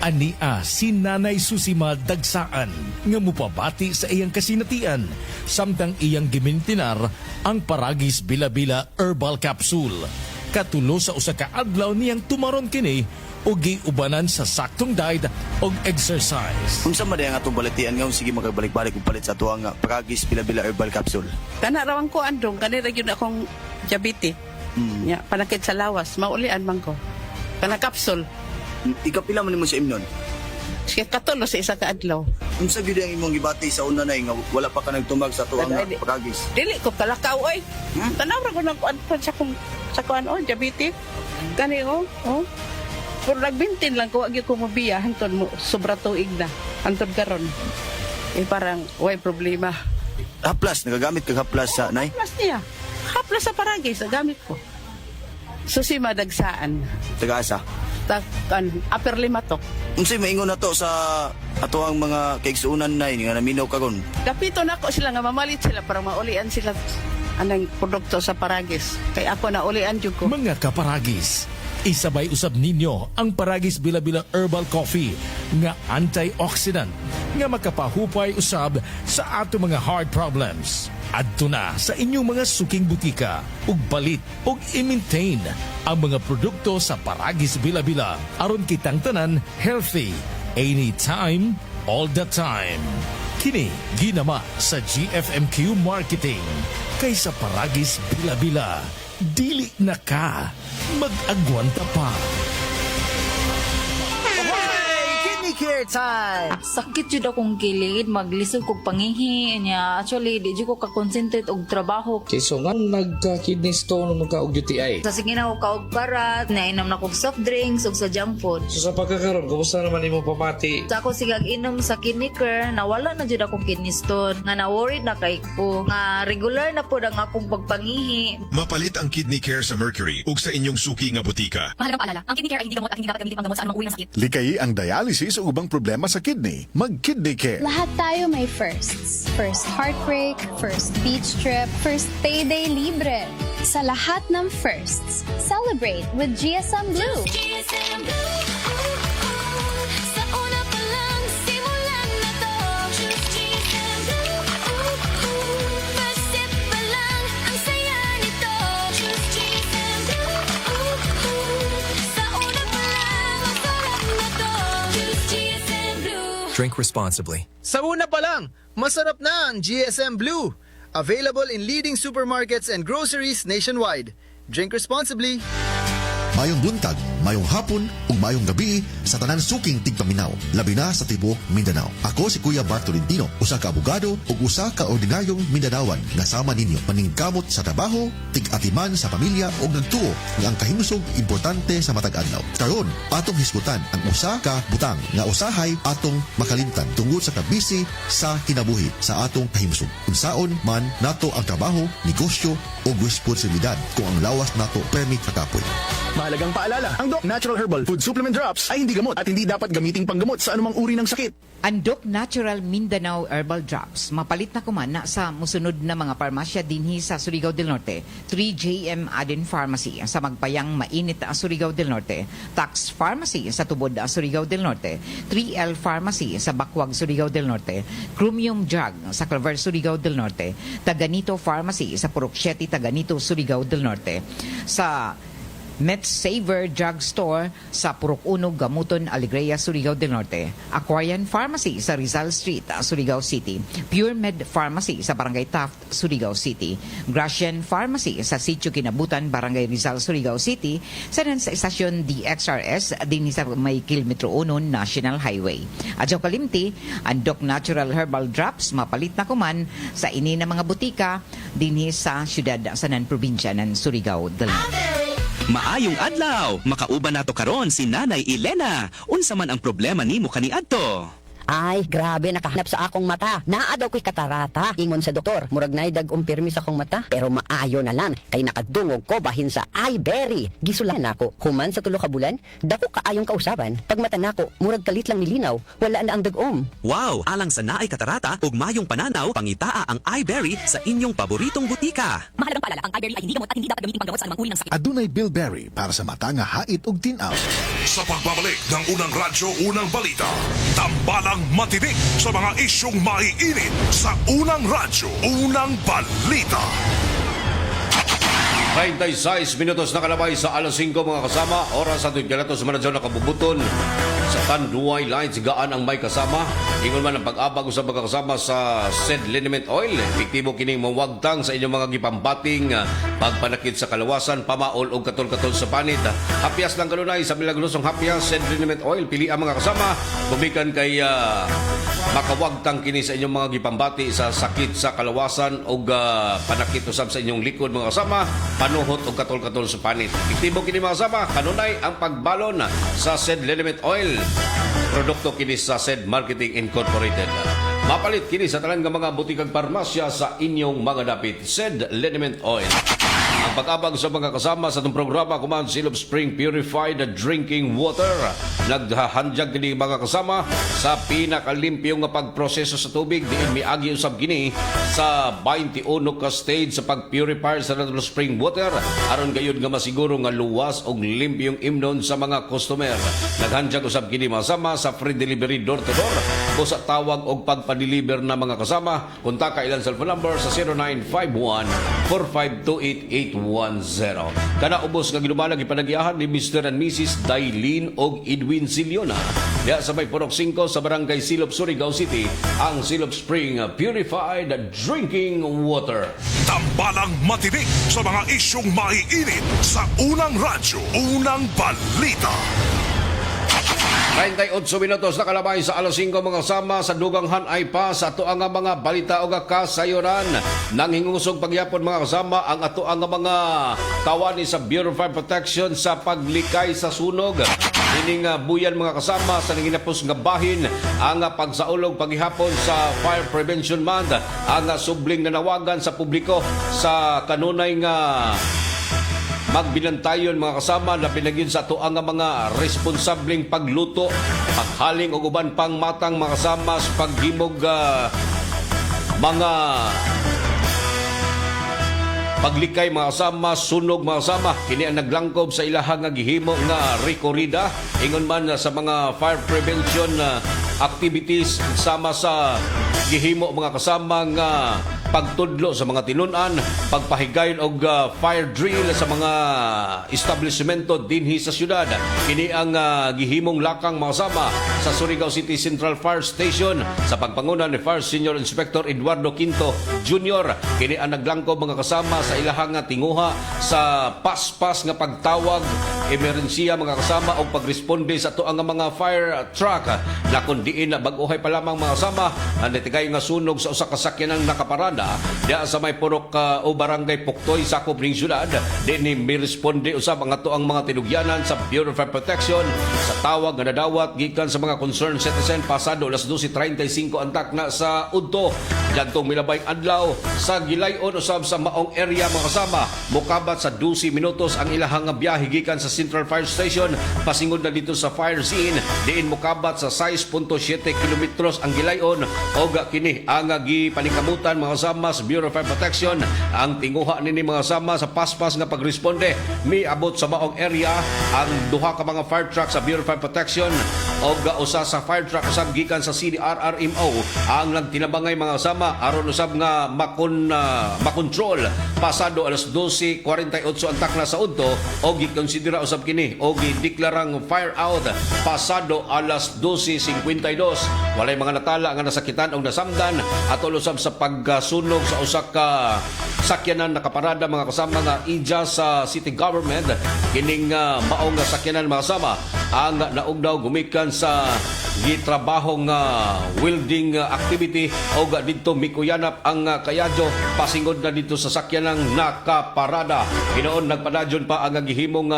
Ania si Nanay Susima Dagsaan nga mupabati sa iyang kasinatian samtang iyang gimintinar ang Paragis Bila-Bila Herbal Capsule. Katulo sa usa ka adlaw niyang tumaron kini o giubanan sa saktong diet o exercise. Unsa man ang atong balitian nga sige magabalik-balik og palit sa tuang Paragis Bila-Bila Herbal Capsule. Kana rawang ko andong kanira gyud akong diabetes. Ya, panakit sa lawas, maulian man ko. Kana capsule. Ikapila man nimo sa imnon? Sige katulo sa isa ka adlaw. Unsa gyud ang imong gibati sa una nay nga wala pa ka nagtumag sa tuang Paragis? Dili ko kalakaw oy. Tanaw ra ko nagkuan sa kuan o diabetes. Kani oh. Pero nagbintin lang ko, wag ko mabiya, hantod mo, sobra tuig na. Hantod karon. Parang, way problema. Haplas, nagagamit kag haplas sa nay? Haplas niya. Haplas sa Paragis, gamit ko. Susima Dagsaan. Taga-asa? Upper Limatok. Unsay maingon na to sa ato ang mga kaigsuunan nay nga naminaw karon? Kapito na ko sila nga mamalit sila para maulian sila anang produkto sa Paragis. Kaya ako naulian jud ko. Mga kaparagis, isabay usab ninyo ang Paragis Bila-Bila Herbal Coffee nga antioxidant nga makapahupay usab sa ato mga heart problems. Adto na sa inyong mga suking butika ug balit ug i-maintain ang mga produkto sa Paragis Bila-Bila aron kitang tanan healthy anytime, all the time. Kini ginama sa GFMQ Marketing kaysa Paragis Bila-Bila. Dili na ka mag-agwanta pa. Kidney care time! Sakit jud akong kilid, maglisod kog pangihi niya. Actually, di jud ko ka-concentrate og trabaho. Okay, so nga nagka-kidney stone o magka-og UTI? Sa sige na ko kaog parat, nainom na kog soft drinks ug sa junk food. So sa pagkakaroon, kumusta naman imo pamati? Sa ako sigag inom sa kidney care, nawala na jud akong kidney stone. Nga na-worried na kay ko. Nga regular na po ang akong pagpangihi. Mapalit ang Kidney Care sa Mercury ug sa inyong suki nga butika. Mahalagang paalala, ang kidney care ay hindi gamot at hindi dapat gamitin panggamot sa anumang uri ng sakit. Likay ang dialysis o ubang problema sa kidney. Mag-Kidney Care. Lahat tayo may firsts. First heartbreak, first beach trip, first payday libre. Sa lahat ng firsts, celebrate with GSM Blue. GSM Blue. Sa una pa lang, simulan na to. Choose GSM Blue. First sip pa lang, ang saya nito. Choose GSM Blue. Sa una pa lang, ang sarap na to. Choose GSM Blue. Drink responsibly. Sa una pa lang, masarap na ang GSM Blue. Available in leading supermarkets and groceries nationwide. Drink responsibly. Mayong buntag, mayong hapon, ug mayong gabi sa tanan suking tigpaminaw, labi na sa tibuok Mindanao. Ako si Kuya Bart Tolentino, usa ka abogado ug usa ka ordinaryong Mindanawan nga sama ninyo maningkamot sa trabaho, tig-atiman sa pamilya ug nagtuo nga ang kahimusog importante sa matag adlaw. Karon, atong hisgutan ang usa ka butang nga usahay atong makalimtan tungod sa kabisi sa kinabuhi sa atong kahimusog. Unsaon man nato ang trabaho, negosyo ug responsibilidad kung ang lawas nato permit kakapoy. Mahalagang paalala, ang Doc Natural Herbal Food Supplement Drops ay hindi gamot at hindi dapat gamiting panggamot sa anumang uri ng sakit. Ang Doc Natural Mindanao Herbal Drops, mapalit na kuman na sa musunod na mga parmasya dinhi sa Surigao del Norte. 3JM Aden Pharmacy sa Magpayang Mainit sa Surigao del Norte. Tax Pharmacy sa Tubod sa Surigao del Norte. 3L Pharmacy sa Bakwag, Surigao del Norte. Chromium Drug sa Claver, Surigao del Norte. Taganito Pharmacy sa Purok 7, Taganito, Surigao del Norte. Sa MedSaver Drugstore sa Purok 1, Gamuton, Alegria, Surigao del Norte, Aquarian Pharmacy sa Rizal Street, Surigao City, Pure Med Pharmacy sa Barangay Taft, Surigao City, Gracian Pharmacy sa Sitio Kinabutan, Barangay Rizal, Surigao City, sa Estasyon DXRS din sa may Kilometro 1 National Highway. Adyo kalimti, ang Doc Natural Herbal Drops mapalit na kuman sa ini na mga butika dinhi sa syudad sa probinsya ng Surigao del Norte. Maayong adlaw, makauban nato karon si Nanay Elena. Unsa man ang problema nimo kaniadto? Ay, grabe, nakahanap sa akong mata. Naa daw ko'y katarata. Ingon sa doktor, murag nay dag umpirmi sa akong mata. Pero maayo na lang, kay nakadungog ko bahin sa iBerry. Gisulan ako, human sa tulo ka bulan, dako kaayong kausaban. Pag mata nako, murag kalit lang nilinaw, wala na ang dagom. Wow, alang sa naay katarata ug mayong pananaw, pangitaa ang iBerry sa inyong paboritong butika. Mahalagang paalala, ang iBerry ay hindi gamot at hindi dapat gamitin panggamot sa anumang uri ng sakit. Adunay Bilberry para sa mata nga hait ug tinaw. Sa pagbabalik ng unang radyo, unang balita, tambalang matinik sa mga isyong maiinit sa unang radyo, unang balita. 36 minutos na kalabay sa alas 5 mga kasama. Oras sa tuwid kalatos manadyaw na kabubuton. Sa Tanduay Lines, gaan ang may kasama. Ingon man ang pag-abag sa mga kasama sa SED Liniment Oil. Epektibo kining mawagtang sa inyong mga gipambating pagpanakit sa kalawasan, pamaol o katol-katol sa panit. Hapyas lang kanunay sa milagrosong hapyas SED Liniment Oil. Pili ang mga kasama. Bumikan kay makawagtang kini sa inyong mga gipambati sa sakit sa kalawasan o panakit usab sa inyong likod mga kasama. Panuhot o katol-katol sa panit. Epektibo kini mga kasama. Kanunay ang pagbalon sa SED Liniment Oil. Produkto kini sa SED Marketing Incorporated. Mapalit kini sa tanan nga mga butikang parmasya sa inyong mga dapit. SED Liniment Oil. Ang pag-abag sa mga kasama sa itong programa, Command Seal of Spring Purified Drinking Water. Naghahandyag kini mga kasama sa pinakalimpyong nga pagproseso sa tubig. Diin miagi usab kini sa 21 ka stage sa pag-purifier sa Natural Spring Water. Aron gayud nga masiguro nga luwas o limpyong imnon sa mga customer. Naghandyag usab kini mga kasama sa free delivery door to door. O sa tawag o pagpa-deliver na mga kasama, kontak ka ilang cellphone number sa 0951-4528-810. Kana ubos nga ginumalang ipanagiahan ni Mr. and Mrs. Dailin og Edwin Siliona. Diya sa may Purok 5 sa Barangay Silop, Surigao City, ang Silop Spring Purified Drinking Water. Tambalang matinik sa mga isyong maiinit sa unang radyo, unang balita. 38 minutos na kalabay sa alas 5 mga kasama sa duganghan ay pa sa ato ang mga balita o kasayuran. Nanghingusog pagyapon mga kasama ang ato ang mga tawani sa Bureau of Fire Protection sa paglikay sa sunog. Ining buyan mga kasama sa nanginapos nga bahin ang pagsaulog paghihapon sa Fire Prevention Month. Ang subling nanawagan sa publiko sa kanunay nga magbinantayon mga kasama na pinagin sa ato ang mga responsableng pagluto, paghaling o uban pang matang mga kasama sa paghimog mga paglikay mga kasama, sunog mga kasama. Kini ang naglangkob sa ilahang nga gihimo nga rekorida. Ingon man sa mga fire prevention activities sama sa gihimo mga kasama nga pagtudlo sa mga tinunan, pagpahigayon og fire drill sa mga establishmento dinhi sa syudad. Kini ang gihimong lakang mga kasama sa Surigao City Central Fire Station sa pagpanguna ni Fire Senior Inspector Eduardo Quinto Jr. Kini ang naglangkob mga kasama sa ilahang tinguha sa paspas nga pagtawag emerhensiya mga kasama o pagresponde sa tuang mga fire truck na kundiin na baguhay pa lamang mga kasama ang natigay nga sunog sa usa ka sakyanan nakaparada diya sa may Purok o Barangay Puktoy sakop ning syudad. Dinhi miresponde usab ang tuang mga tinugyanan sa Bureau of Fire Protection sa tawag nga nadawat gikan sa mga concerned citizen pasado alas 12:35 antak na sa udto jadtong milabayng adlaw sa gilayon usab sa maong area mga kasama. Mokabat sa 12 minutos ang ilahang biyahe gikan sa Central Fire Station pasingod na dito sa fire scene. Diin mokabat sa 6.7 kilometros ang gilayon og kini ang gipanikamutan mga kasama sa Bureau of Fire Protection. Ang tinguha nini mga kasama sa paspas nga pagresponde miabot sa maong area ang duha ka mga fire truck sa Bureau of Fire Protection og usa sa fire truck usab gikan sa CDRRMO ang nagtinabangay mga kasama aron usab nga makontrol pasado alas 12:48 ang takna sa udto og gikonsidera usab kini og gideklarang fire out pasado alas 12:52. Walay mga natala nga nasakitan og nasamdan atol usab sa pagsunog sa usa ka sakyanan nakaparada mga kasama nga ija sa city government kining maong nga sakyanan mga kasama ang naugdaw gumikan sa gitrabahong welding activity o dito mikuyanap ang kayadyo pasingod na dito sa sakyanang nakaparada. Ginoon nagpadadyon pa ang gihimong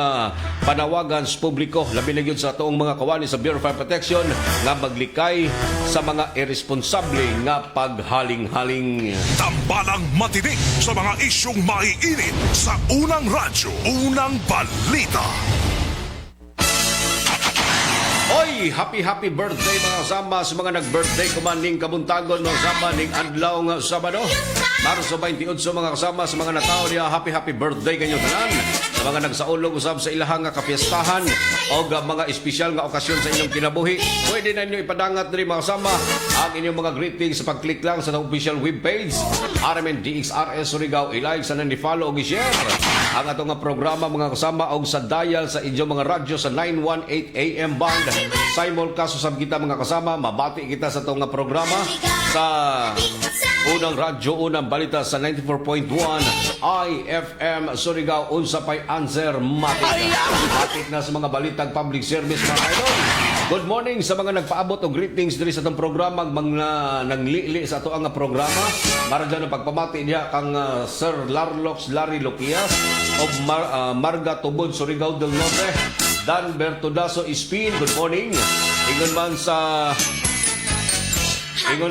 panawagan sa publiko labi na gyud sa tuong mga kawani sa Bureau of Fire Protection nga maglikay sa mga irresponsable nga paghaling-haling. Tambalang matinik sa mga isyong maiinit sa unang radyo, unang balita. Oy, happy birthday mga kasama sa mga nag-birthday kumaning kabuntagon mga kasama ning adlaw nga Sabado. Marso 28 mga kasama sa mga natao niya happy birthday kanyo tanan. Sa mga nagsaulog usab sa ilahang nga kapiestahan o mga espesyal nga okasyon sa inyong kinabuhi, pwede na ninyo ipadangat diri mga kasama ang inyong mga greetings sa pag-click lang sa official webpage RMN DXRS Surigao. I-like sa follow o i-share ang atong nga programa mga kasama og sa dial sa inyong mga radyo sa 918 AM band. Simulcast usab kita mga kasama, mabati kita sa itong programa sa unang radyo, unang balita sa 94.1 IFM Surigao. Unsa pay answer matik na sa mga balitang public service mga idol. Good morning sa mga nagpaabot og greetings diri sa itong programa, mga nanglili sa ito ang programa. Mara dyan ang pagpamati niya kang Sir Larry Lopias o Marga Tubod Surigao del Norte. Dan Bertudaso Ispin, good morning. Ingon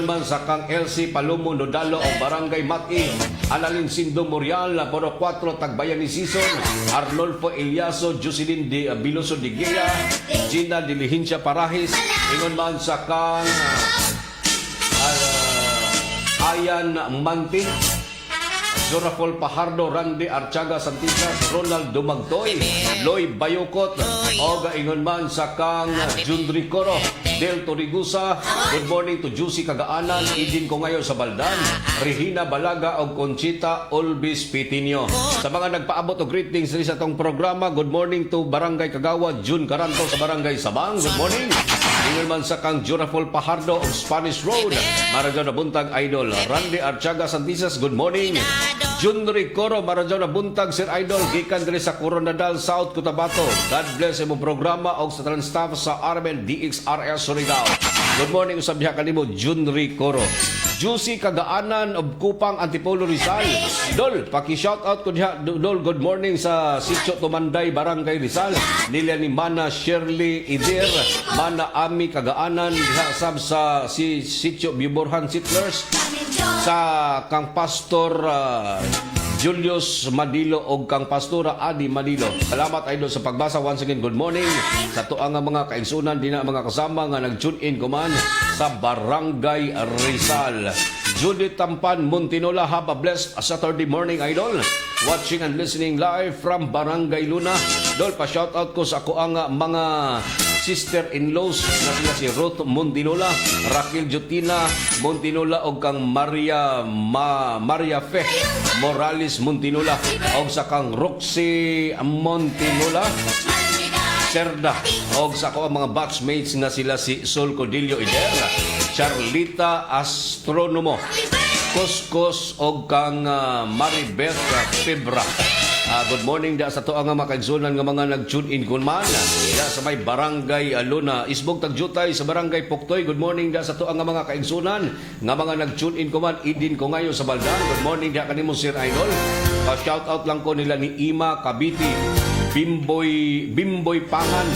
man sa kang LC Palomo Nodalo o Barangay Mati, Analin Sindo Morial, Poro 4 Tagbayan ni Sison, Arnolfo Eliaso, Jocelyn de Biloso de Guia, Gina Dilihincia Parahis. Ingon man sa kang Ayan Manti, Zorafol Pajardo, Randy Archaga Santisas, Ronald Dumagtoy, Loy Bayukot, o gaingon man sa kang Jundri Coro, Del Torigusa, good morning to Juicy Kagaanan, Idin ko ngayon sa Baldan, Regina Balaga o Conchita Olbis Pitinio. Sa mga nagpaabot o greetings sa itong programa, good morning to Barangay Kagawa, June Caranto sa Barangay Sabang, good morning. Ingon man sa kang Jurafol Pajardo of Spanish Road, Marajo na Buntag Idol, Randy Archaga Santisas, good morning. Junri Coro, Marajo na Buntag Sir Idol, gikan diri sa Coronadal South, Cotabato. God bless imong programa og sa tanan staff sa RMN DXRS Surigao. Good morning usab diha kanimo Junri Coro. Juicy Kagaanan of Kupang Antipolo Rizal. Dol, paki-shoutout ko diha. Dol, good morning sa Sitio Tumanday, Barangay Rizal. Nila ni Mana Shirley Idir, Mana Ami Kagaanan, diha sab sa si Sitio Biborhan Sitlers. Sa kang Pastor Julius Madilo o kang Pastora Adi Madilo. Salamat idol sa pagbasa. Once again, good morning sa tuang mga kaigsunan din na mga kasama nga nag-tune in kuman sa Barangay Rizal. Judith Tampan Montinola, have a blessed Saturday morning idol. Watching and listening live from Barangay Luna. Dol, pa-shoutout ko sa ako ang mga sister-in-laws na sila si Ruth Montinola, Raquel Jutina Montinola o kang Maria Fe Morales Montinola o sa kang Roxy Montinola Cerda o sa ko ang mga batchmates na sila si Sol Codillo Ider, Charlita Astronomo, Kuskus o kang Maribeth Fibra. Good morning da sa to ang mga kaigsunan nga mga nag-tune in kunman da sa may Barangay Luna. Isbog Tagjutay sa Barangay Puktoy. Good morning da sa to ang mga kaigsunan nga mga nag-tune in kuman. Idin ko ngayon sa Baldan. Good morning da kanimo Sir Idol. Shout out lang ko nila ni Ima Kabiti, Bimboy Pangan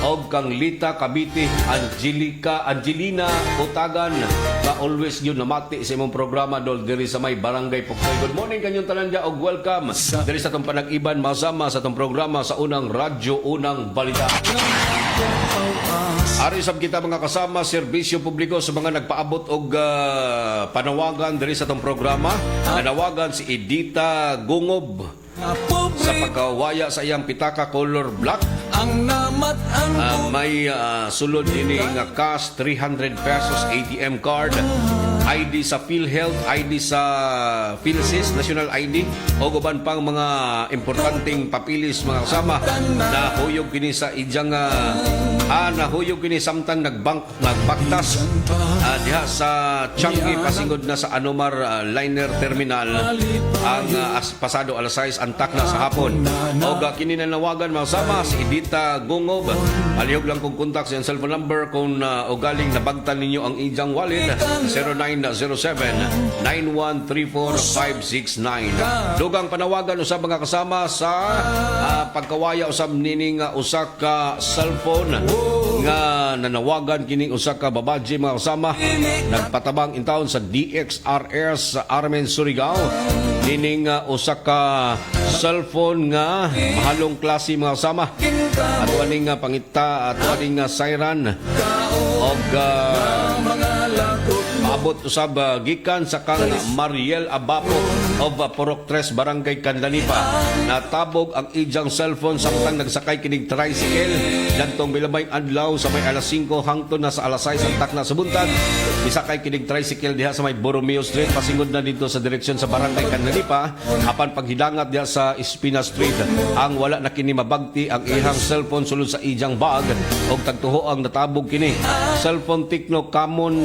og kang Lita Kabiti, Angelina Utagan na always yun namati sa imong programa dol diri sa may Barangay Puktoy. Good morning kanyong tanan dia og welcome diri sa tong panag-iban masama sa tong programa sa unang radyo, unang balita. Ari sab kita mga kasama serbisyo publiko sa mga nagpaabot og panawagan diri sa tong programa. Nanawagan si Edita Gungob sa pagkawaya sa iyang pitaka color black. May sulod ini nga cash 300 pesos ATM card, ID sa PhilHealth, ID sa PhilSys, National ID, o guban pang mga importanteng papilis mga kasama na huyog kini sa ijang nahuyog kini samtang nagbaktas diha sa Changi pasingod na sa Anomar Liner Terminal ang pasado alas 6 antak na sa hapon. O kini nanawagan mga kasama si Edita Gungob. Alihog lang kong kontak sa cellphone number kung galing nabagtan ninyo ang ijang wallet 0907-9134-569. Dugang panawagan usab mga kasama sa pagkawaya usab nining usa ka cellphone nga nanawagan kining usa ka babaji mga kasama nagpatabang in town sa DXRS sa Armen Surigao. Nining usa ka cellphone nga mahalong klase mga kasama at aning pangita at aning siren og abot usab gikan sa kang Mariel Abapo of Purok 3 Barangay Canlanipa. Natabog ang ijang cellphone samtang nagsakay kining tricycle dantong milabay adlaw sa may alas 5 hangtod na sa alas 6 antak na sa buntag. Misakay kining tricycle diha sa may Borromeo Street pasingod na dito sa direksyon sa Barangay Canlanipa apan paghidangat diha sa Espina Street ang wala na kini mabagti ang ihang cellphone sulod sa ijang bag og tagtuho ang natabog kini. Cellphone Tecno Camon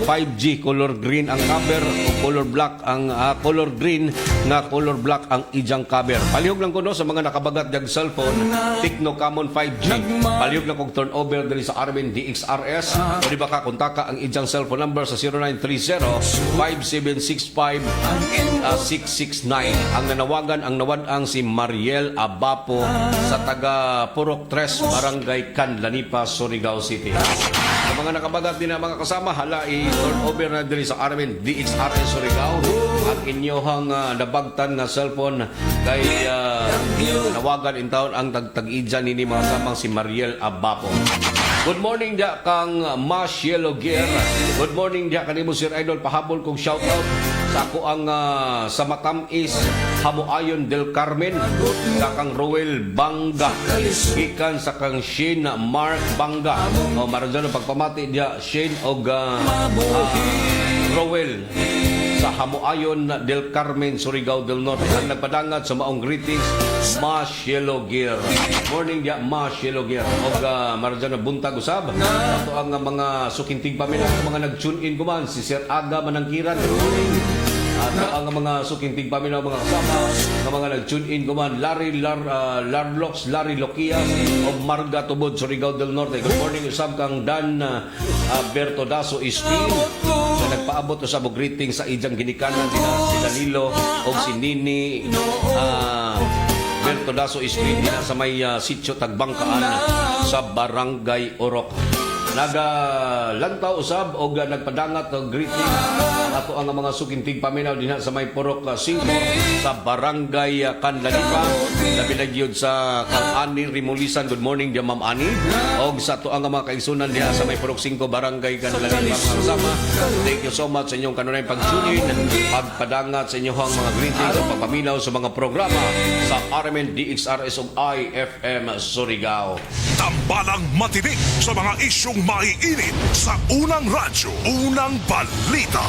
5G color green ang cover o color black ang color green nga color black ang ijang cover. Palihog lang kuno sa mga nakabagat jag cellphone Tecno Camon 5G. Palihog lang kog turnover diri sa Armin DXRS o di ba ka kontaka ang ijang cellphone number sa 0930-5765-669. Ang nanawagan ang nawad-ang si Mariel Abapo sa taga Purok 3 Barangay Canlanipa, Surigao City. Sa mga nakabagat din na mga kasama, hala i-turnover na diri sa Armin DXRS Surigao ang inyohang nabagtan nga cellphone kay nawagan in town ang tag-idja nini mga kasamang si Mariel Abapo. Good morning dia kang Mas Yellow Gear. Good morning dia kanimo Sir Idol, pahabol kong shout out sa ako ang sa Matamis Hamuayon del Carmen kang Roel Banga gikan sa kang Shane Mark Banga. O maradyo pagpamati dia Shane og Roel sa Hamuayon del Carmen, Surigao del Norte. Ang nagpadangat sa maong greetings, Mas Yellow Gear. Morning dia, Mas Yellow Gear. O maradyan na buntag usab. Ito ang mga sukintig pamilya, mga nag-tune in kuman. Si Sir Aga Manangkiran. At ang mga sukintig pamilya, mga kasama, ng mga nag-tune in kuman. Larry Larlox, Larry Loquias, o Marga Tubod, Surigao del Norte. Good morning usab kang Dan Bertodaso Espin. Nagpaabot sa greeting sa ijang ginikanan si Danilo o si Nini Bertodaso Espin sa may sitio Tagbangkaan sa Barangay Orok. Nagalantaw usab o nagpadangat og greeting ato ang mga sukintig paminaw dinha sa may Purok 5 sa Barangay Canlanipa. Labi na gyud sa kang Ani Rimulisan. Good morning dia Ma'am Ani. Og sa to ang mga kaigsunan diha sa may Purok 5 Barangay Canlanipa mga kasama. Thank you so much sa inyong kanunay pag-tune in, pagpadangat sa inyong mga greetings o pagpaminaw sa mga programa sa RMN DXRS ug IFM Surigao. Tambalang matinik sa mga isyong maiinit sa unang radyo, unang balita.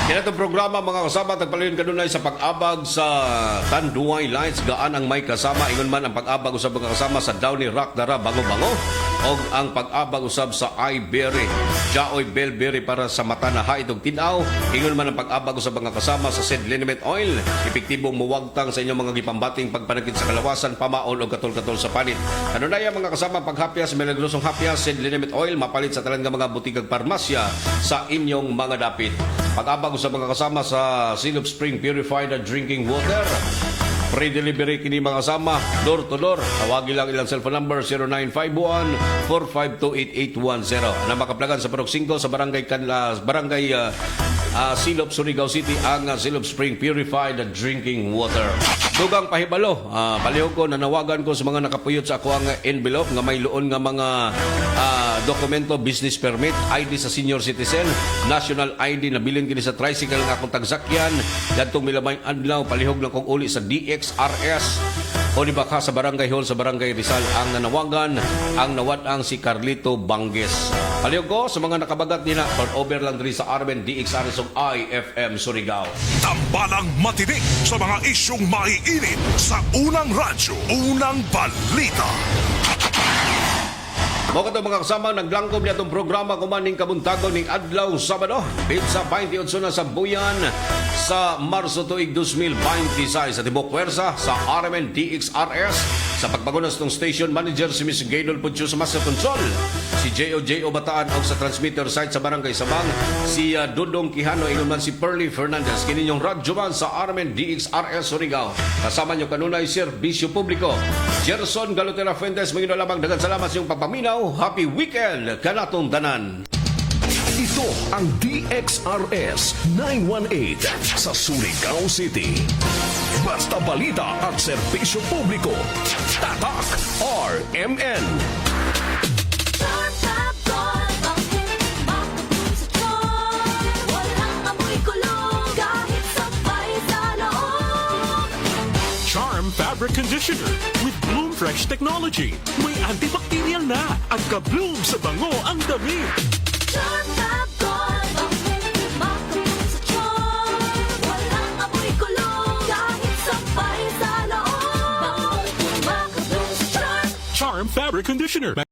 Kaya itong programa mga kasama, tagpalayon kanunay sa pag-abag sa Tanduay Lights. Gaan ang may kasama. Ingon man ang pag-abag usab mga kasama sa Downy Rock Dara Bango-Bango. O ang pag-abag usab sa iBerry. Jaoy Bellberry para sa mata na haitog tinaw. Ingon man ang pag-abag usab mga kasama sa Sid Liniment Oil. Epektibong muwagtang sa inyong mga gipambating pagpanakit sa kalawasan, pamaol o katol-katol sa panit. Kanunay mga kasama, paghapyas, milagrosong hapyas, Sid Liniment Oil, mapalit sa talang mga butikag parmasya sa inyong mga dapit. Pag-abag sa mga kasama sa Silop Spring Purified Drinking Water. Pre-delivery kini mga kasama, door to door. Tawagin lang ilang cellphone number 0951-452-8810. Na makaplagan sa Purok 5 sa Barangay Silop, Surigao City ang Silop Spring Purified Drinking Water. Dugang pahibalo, palihog ko, nanawagan ko sa mga nakapuyot sa ako ang envelope nga may luon nga mga dokumento, business permit, ID sa senior citizen, national ID na bilin kini sa tricycle nga akong tagsakyan, dantong milamay adlaw, palihog lang kong uli sa DXRS o di baka sa Barangay Hall sa Barangay Rizal ang nanawagan, ang nawat-ang si Carlito Banges. Palihog ko sa mga nakabagat nila, turnover lang diri sa Armen DXRS ug IFM Surigao. Tambalang matinik sa mga isyong maiinit sa unang radyo, unang balita. Mga ito mga kasama, naglangkob niya itong programa kumaning kabuntagon ng Adlaw Sabado. Pizza 28 na sa Buyan sa Marso tuig 2026 sa Tibok Puwersa sa RMN DXRS. Sa pagpagunas ng station manager si Ms. Gaydol Pucho sa Master Control. Si J.O.J. Bataan o sa transmitter site sa Barangay Sabang. Si Dudong Quijano, ingon man si Pearly Fernandez. Kininyong radyo man sa RMN DXRS Surigao. Kasama nyo kanunay serbisyo publiko. Gerson Galotera Fuentes, mga lamang dagan salamat sa iyong pagpaminaw. Happy weekend kanatong tanan. Ito ang DXRS 918 sa Surigao City. Basta balita at serbisyo publiko. Tatak RMN. Charm Fabric Conditioner with Bloom Fresh Technology. May antibacterial na at ka-bloom sa bango ang damit. Charm Fab Gold, makabloom sa charm. Walang amoy kulong kahit sabay sa loob. Makabloom sa charm. Charm Fabric Conditioner.